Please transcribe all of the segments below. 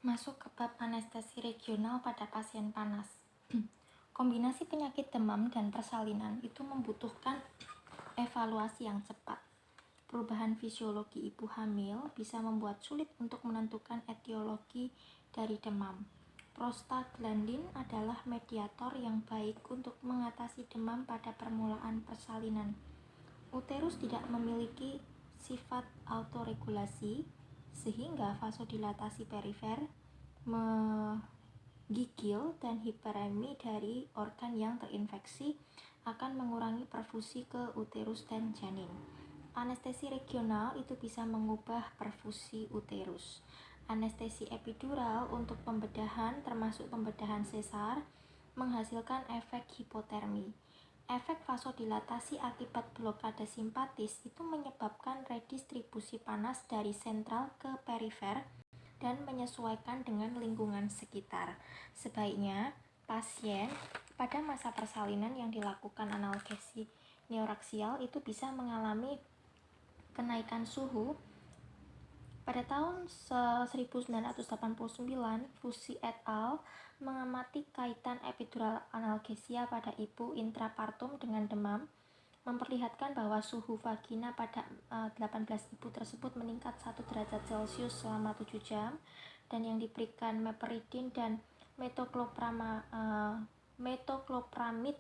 Masuk ke bab anestesi regional pada pasien panas. Kombinasi penyakit demam dan persalinan itu membutuhkan evaluasi yang cepat. Perubahan fisiologi ibu hamil bisa membuat sulit untuk menentukan etiologi dari demam. Prostaglandin adalah mediator yang baik untuk mengatasi demam pada permulaan persalinan. Uterus tidak memiliki sifat autoregulasi, sehingga vasodilatasi perifer, menggigil, dan hiperemi dari organ yang terinfeksi akan mengurangi perfusi ke uterus dan janin. Anestesi regional itu bisa mengubah perfusi uterus. Anestesi epidural untuk pembedahan termasuk pembedahan sesar menghasilkan efek hipotermi. Efek vasodilatasi akibat blokade simpatis itu menyebabkan redistribusi panas dari sentral ke perifer dan menyesuaikan dengan lingkungan sekitar. Sebaiknya pasien pada masa persalinan yang dilakukan analgesi neuraksial itu bisa mengalami kenaikan suhu. Pada tahun 1989, Fusi et al. Mengamati kaitan epidural analgesia pada ibu intrapartum dengan demam, memperlihatkan bahwa suhu vagina pada 18 ibu tersebut meningkat 1 derajat Celcius selama 7 jam, dan yang diberikan meperidin dan metoclopramid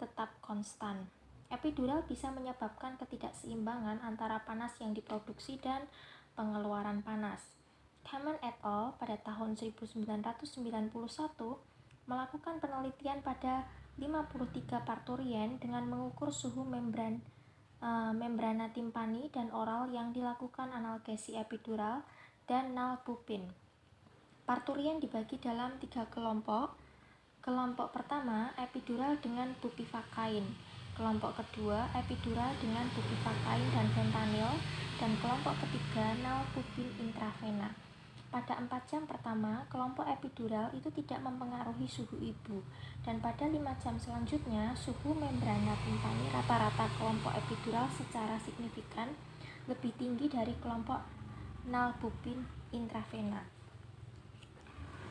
tetap konstan. Epidural bisa menyebabkan ketidakseimbangan antara panas yang diproduksi dan pengeluaran panas. Kamen et al. Pada tahun 1991 melakukan penelitian pada 53 parturien dengan mengukur suhu membrana timpani dan oral yang dilakukan analgesi epidural dan nalbupin. Parturien dibagi dalam 3 kelompok. Kelompok pertama epidural dengan bupivakain, kelompok kedua epidural dengan bupivakain dan fentanyl, dan kelompok ketiga nalbupin intravena. Pada 4 jam pertama, kelompok epidural itu tidak mempengaruhi suhu ibu, dan pada 5 jam selanjutnya, suhu membrana timpani rata-rata kelompok epidural secara signifikan lebih tinggi dari kelompok nalbupin intravena.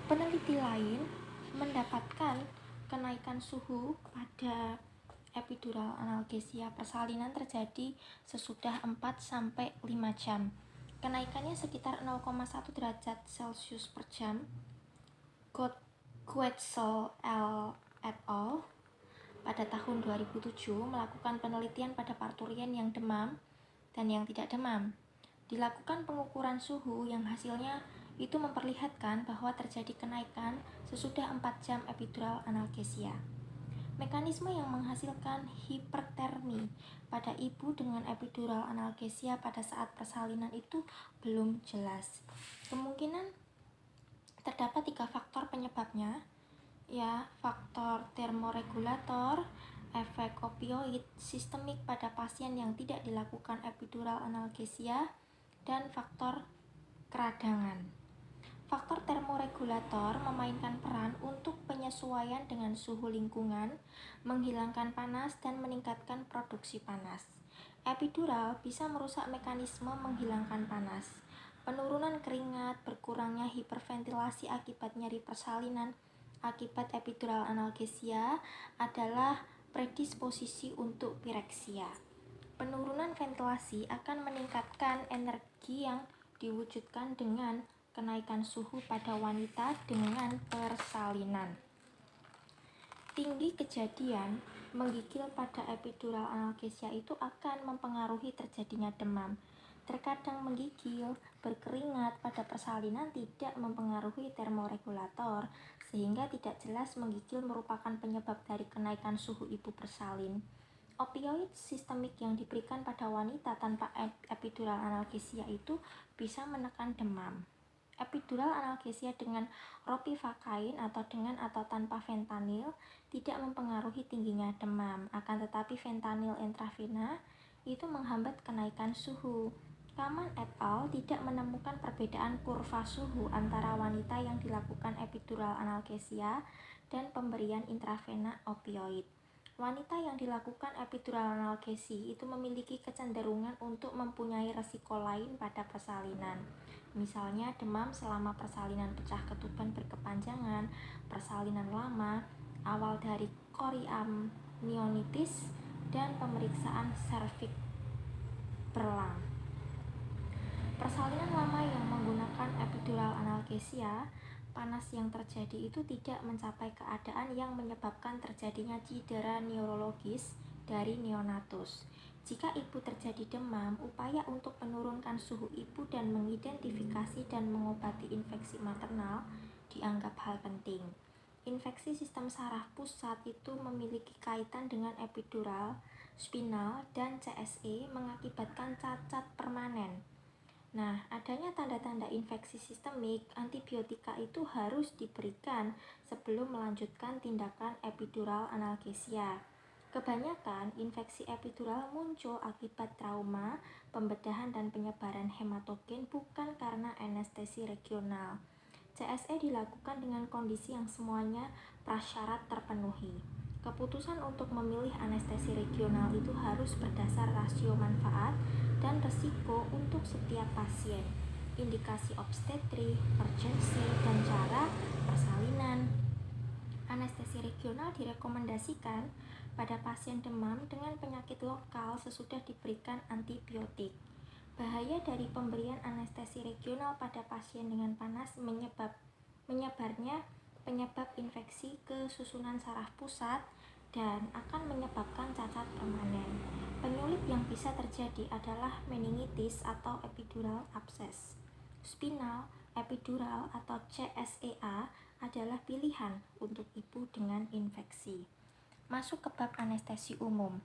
Peneliti lain mendapatkan kenaikan suhu pada epidural analgesia persalinan terjadi sesudah 4-5 jam. Kenaikannya sekitar 0,1 derajat Celcius per jam. Goetzel et al. Pada tahun 2007 melakukan penelitian pada parturien yang demam dan yang tidak demam. Dilakukan pengukuran suhu yang hasilnya itu memperlihatkan bahwa terjadi kenaikan sesudah 4 jam epidural analgesia. Mekanisme yang menghasilkan hipertermi pada ibu dengan epidural analgesia pada saat persalinan itu belum jelas. Kemungkinan terdapat 3 faktor penyebabnya, faktor termoregulator, efek opioid sistemik pada pasien yang tidak dilakukan epidural analgesia, dan faktor keradangan. Faktor termoregulator memainkan peran untuk penyesuaian dengan suhu lingkungan, menghilangkan panas, dan meningkatkan produksi panas. Epidural bisa merusak mekanisme menghilangkan panas. Penurunan keringat, berkurangnya hiperventilasi akibat nyeri persalinan akibat epidural analgesia adalah predisposisi untuk pireksia. Penurunan ventilasi akan meningkatkan energi yang diwujudkan dengan kenaikan suhu pada wanita dengan persalinan. Tinggi kejadian menggigil pada epidural analgesia itu akan mempengaruhi terjadinya demam. Terkadang menggigil, berkeringat pada persalinan tidak mempengaruhi termoregulator, sehingga tidak jelas menggigil merupakan penyebab dari kenaikan suhu ibu bersalin. Opioid sistemik yang diberikan pada wanita tanpa epidural analgesia itu bisa menekan demam. Epidural analgesia dengan ropivakain atau dengan atau tanpa fentanyl tidak mempengaruhi tingginya demam, akan tetapi fentanyl intravena itu menghambat kenaikan suhu. Kamen et al. Tidak menemukan perbedaan kurva suhu antara wanita yang dilakukan epidural analgesia dan pemberian intravena opioid. Wanita yang dilakukan epidural analgesi itu memiliki kecenderungan untuk mempunyai resiko lain pada persalinan. misalnya demam selama persalinan pecah ketuban berkepanjangan, persalinan lama, awal dari chorioamnionitis, dan pemeriksaan serviks belang. Persalinan lama yang menggunakan epidural analgesia, panas yang terjadi itu tidak mencapai keadaan yang menyebabkan terjadinya cedera neurologis dari neonatus. Jika ibu terjadi demam, upaya untuk menurunkan suhu ibu dan mengidentifikasi dan mengobati infeksi maternal dianggap hal penting. Infeksi sistem saraf pusat itu memiliki kaitan dengan epidural, spinal, dan CSE mengakibatkan cacat permanen. Nah, adanya tanda-tanda infeksi sistemik, antibiotika itu harus diberikan sebelum melanjutkan tindakan epidural analgesia. Kebanyakan infeksi epidural muncul akibat trauma, pembedahan dan penyebaran hematogen bukan karena anestesi regional. CSE dilakukan dengan kondisi yang semuanya prasyarat terpenuhi. Keputusan untuk memilih anestesi regional itu harus berdasar rasio manfaat dan resiko untuk setiap pasien, indikasi obstetri, urgensi, dan cara persalinan. Anestesi regional direkomendasikan pada pasien demam dengan penyakit lokal sesudah diberikan antibiotik. Bahaya dari pemberian anestesi regional pada pasien dengan panas menyebarnya penyebab infeksi ke susunan saraf pusat dan akan menyebabkan cacat permanen. Penyulit yang bisa terjadi adalah meningitis atau epidural abscess. Spinal, epidural atau CSEA adalah pilihan untuk ibu dengan infeksi. Masuk ke bab anestesi umum.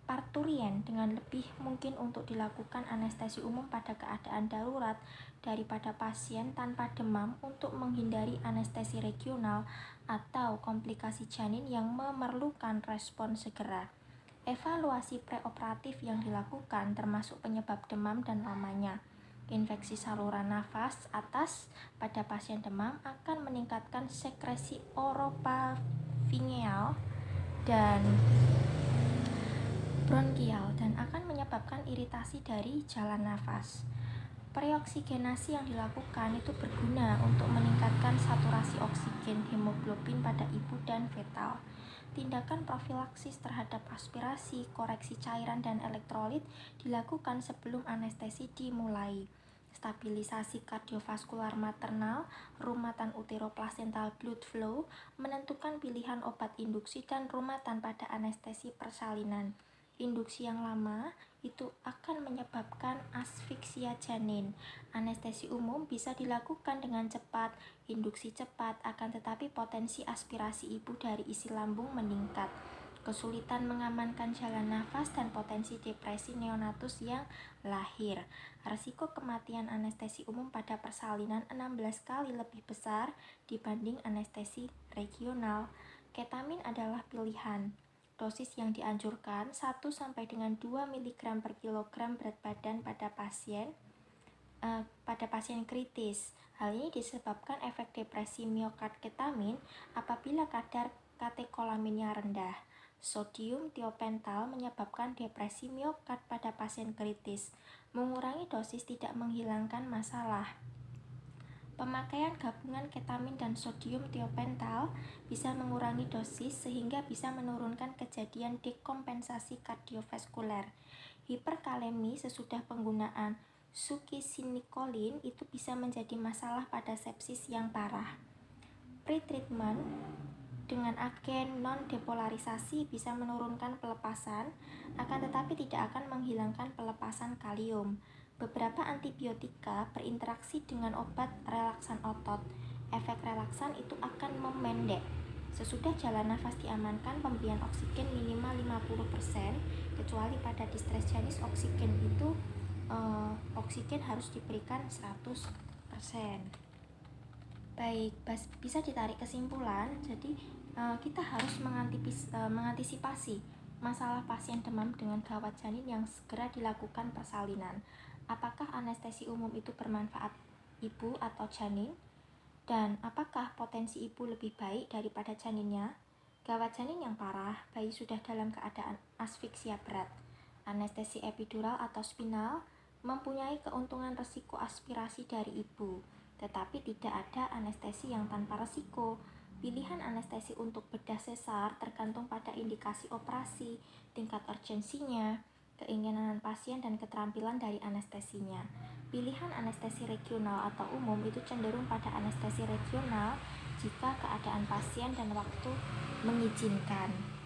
Parturien dengan lebih mungkin untuk dilakukan anestesi umum pada keadaan darurat daripada pasien tanpa demam untuk menghindari anestesi regional atau komplikasi janin yang memerlukan respon segera. Evaluasi preoperatif yang dilakukan termasuk penyebab demam dan lamanya. Infeksi saluran nafas atas pada pasien demam akan meningkatkan sekresi oropharyngeal dan bronkial dan akan menyebabkan iritasi dari jalan nafas. Preoksigenasi yang dilakukan itu berguna untuk meningkatkan saturasi oksigen hemoglobin pada ibu dan fetal. Tindakan profilaksis terhadap aspirasi, koreksi cairan dan elektrolit dilakukan sebelum anestesi dimulai. Stabilisasi kardiovaskular maternal, rumatan uteroplacental blood flow, menentukan pilihan obat induksi dan rumatan pada anestesi persalinan. Induksi yang lama itu akan menyebabkan asfiksia janin. Anestesi umum bisa dilakukan dengan cepat, induksi cepat, akan tetapi potensi aspirasi ibu dari isi lambung meningkat. Kesulitan mengamankan jalan nafas dan potensi depresi neonatus yang lahir. Risiko kematian anestesi umum pada persalinan 16 kali lebih besar dibanding anestesi regional. Ketamin adalah pilihan. Dosis yang dianjurkan 1 sampai dengan 2 mg per kilogram berat badan pada pasien kritis. Hal ini disebabkan efek depresi miokard ketamin apabila kadar katekolaminnya rendah. Sodium tiopental menyebabkan depresi miokard pada pasien kritis. Mengurangi dosis tidak menghilangkan masalah. Pemakaian gabungan ketamin dan sodium tiopental bisa mengurangi dosis sehingga bisa menurunkan kejadian dekompensasi kardiovaskuler. Hiperkalemi sesudah penggunaan sukisinikolin itu bisa menjadi masalah pada sepsis yang parah. Pretreatment dengan agen non-depolarisasi bisa menurunkan pelepasan, akan tetapi tidak akan menghilangkan pelepasan kalium. Beberapa antibiotika berinteraksi dengan obat relaksan otot. Efek relaksan itu akan memendek. Sesudah jalan nafas diamankan, pemberian oksigen minimal 50%, kecuali pada distress janis oksigen harus diberikan 100%. Baik, bisa ditarik kesimpulan. Jadi kita harus mengantisipasi masalah pasien demam dengan gawat janin yang segera dilakukan persalinan. Apakah anestesi umum itu bermanfaat ibu atau janin? Dan apakah potensi ibu lebih baik daripada janinnya? Gawat janin yang parah, bayi sudah dalam keadaan asfiksia berat. Anestesi epidural atau spinal mempunyai keuntungan resiko aspirasi dari ibu, tetapi tidak ada anestesi yang tanpa resiko. Pilihan anestesi untuk bedah sesar tergantung pada indikasi operasi, tingkat urgensinya, keinginan pasien, dan keterampilan dari anestesinya. Pilihan anestesi regional atau umum itu cenderung pada anestesi regional jika keadaan pasien dan waktu mengizinkan.